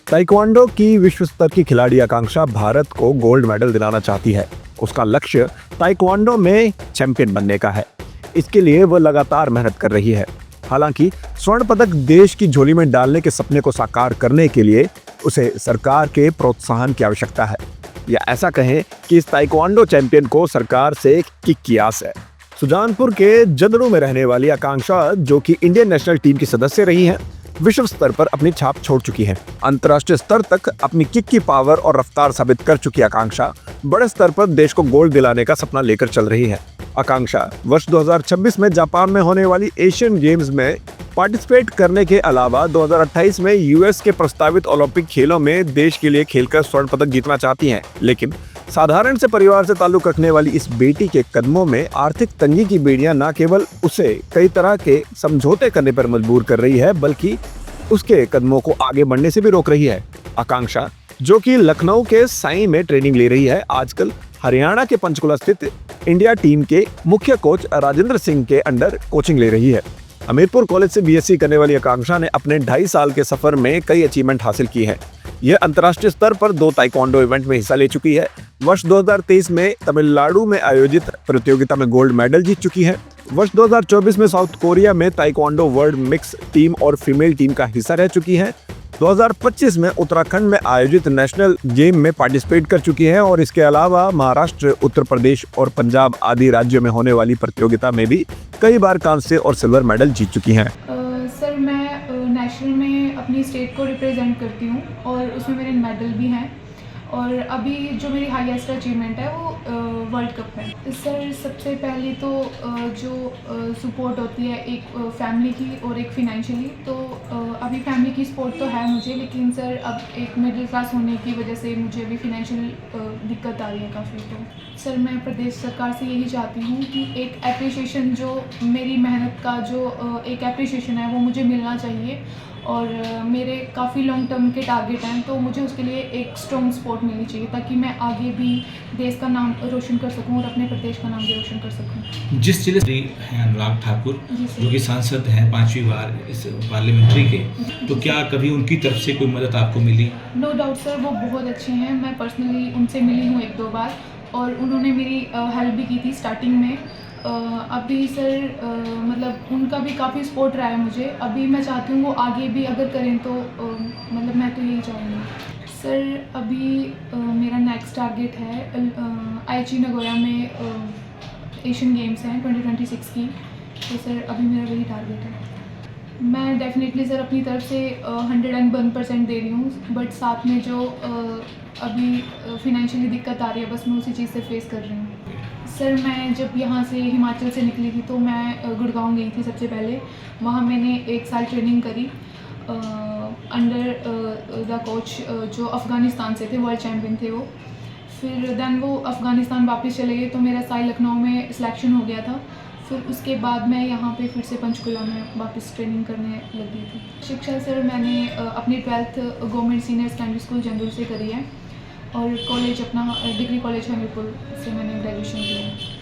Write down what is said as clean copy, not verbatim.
Taekwondo की विश्व स्तर की खिलाड़ी आकांक्षा भारत को गोल्ड मेडल दिलाना चाहती है। उसका लक्ष्य ताइक्वांडो में चैंपियन बनने का है। इसके लिए वह लगातार मेहनत कर रही है। हालांकि स्वर्ण पदक देश की झोली में डालने के सपने को साकार करने के लिए उसे सरकार के प्रोत्साहन की आवश्यकता है, या ऐसा कहें कि इस ताइक्वांडो चैंपियन को सरकार से किक की आस है। सुजानपुर के जदड़ू में रहने वाली आकांक्षा, जो कि इंडियन नेशनल टीम की सदस्य रही हैं, विश्व स्तर पर अपनी छाप छोड़ चुकी है। अंतर्राष्ट्रीय स्तर तक अपनी किक की पावर और रफ्तार साबित कर चुकी आकांक्षा बड़े स्तर पर देश को गोल्ड दिलाने का सपना लेकर चल रही है। आकांक्षा वर्ष 2026 में जापान में होने वाली एशियन गेम्स में पार्टिसिपेट करने के अलावा 2028 में यूएस के प्रस्तावित ओलंपिक खेलों में देश के लिए खेलकर स्वर्ण पदक जीतना चाहती हैं। लेकिन साधारण से परिवार से ताल्लुक रखने वाली इस बेटी के कदमों में आर्थिक तंगी की बेड़ियां न केवल उसे कई तरह के समझौते करने पर मजबूर कर रही है, बल्कि उसके कदमों को आगे बढ़ने से भी रोक रही है। आकांक्षा, जो कि लखनऊ के साई में ट्रेनिंग ले रही है, आजकल हरियाणा के पंचकुला स्थित इंडिया टीम के मुख्य कोच राजेंद्र सिंह के अंडर कोचिंग ले रही है। हमीरपुर कॉलेज से बीएससी करने वाली आकांक्षा ने अपने 2.5 साल के सफर में कई अचीवमेंट हासिल की है। यह अंतर्राष्ट्रीय स्तर पर 2 ताइक्वांडो इवेंट में हिस्सा ले चुकी है। वर्ष 2023 में तमिलनाडु में आयोजित प्रतियोगिता में गोल्ड मेडल जीत चुकी है। वर्ष 2024 में साउथ कोरिया में ताइक्वांडो वर्ल्ड मिक्स टीम और फीमेल टीम का हिस्सा रह चुकी है। 2025 में उत्तराखंड में आयोजित नेशनल गेम में पार्टिसिपेट कर चुकी है और इसके अलावा महाराष्ट्र, उत्तर प्रदेश और पंजाब आदि राज्यों में होने वाली प्रतियोगिता में भी कई बार कांस्य और सिल्वर मेडल जीत चुकी हैं। सर, मैं नेशनल में अपनी स्टेट को रिप्रेजेंट करती हूँ और उसमें मेरे मेडल भी हैं। और अभी जो मेरी हाईएस्ट अचीवमेंट है वो वर्ल्ड कप है। सर, सबसे पहले तो जो सपोर्ट होती है एक फैमिली की और एक फिनेंशियली, तो अभी फैमिली की सपोर्ट तो है मुझे, लेकिन सर अब एक मिडिल क्लास होने की वजह से मुझे अभी फिनेंशियल दिक्कत आ रही है काफ़ी। तो सर, मैं प्रदेश सरकार से यही चाहती हूँ कि एक एप्रिसिएशन, जो मेरी मेहनत का जो एक एप्रिसिएशन है वो मुझे मिलना चाहिए। और मेरे काफ़ी लॉन्ग टर्म के टारगेट हैं, तो मुझे उसके लिए एक स्ट्रॉन्ग सपोर्ट मिलनी चाहिए ताकि मैं आगे भी देश का नाम रोशन कर सकूं और अपने प्रदेश का नाम भी रोशन कर सकूं। जिस जिले से हैं अनुराग ठाकुर, जो कि सांसद हैं 5वीं बार इस पार्लियामेंट्री के, तो क्या कभी उनकी तरफ से कोई मदद आपको मिली? नो डाउट सर, वो बहुत अच्छे हैं। मैं पर्सनली उनसे मिली हूँ 1-2 बार और उन्होंने मेरी हेल्प भी की थी स्टार्टिंग में। अभी सर मतलब उनका भी काफ़ी सपोर्ट रहा है मुझे। अभी मैं चाहती हूँ वो आगे भी अगर करें तो मतलब मैं तो यही चाहूँगी। सर, अभी मेरा नेक्स्ट टारगेट है आईची नगोया में एशियन गेम्स हैं 2026 की, तो सर अभी मेरा वही टारगेट है। मैं डेफिनेटली सर अपनी तरफ से 101% दे रही हूँ, बट साथ में जो अभी फिनेंशियली दिक्कत आ रही है, बस मैं उसी चीज़ से फेस कर रही हूँ। सर, मैं जब यहाँ से हिमाचल से निकली थी तो मैं गुड़गांव गई थी सबसे पहले। वहाँ मैंने 1 साल ट्रेनिंग करी अंडर द कोच जो अफ़गानिस्तान से थे, वर्ल्ड चैम्पियन थे वो। फिर देन वो अफ़गानिस्तान वापस चले गए, तो मेरा साई लखनऊ में सिलेक्शन हो गया था। फिर उसके बाद मैं यहाँ पे फिर से पंचकुला में वापस ट्रेनिंग करने लगी थी। शिक्षा सर, मैंने अपनी 12th government senior secondary school Jandur से करी है और कॉलेज अपना डिग्री कॉलेज हमीरपुर से मैंने ग्रेजुएशन किया है।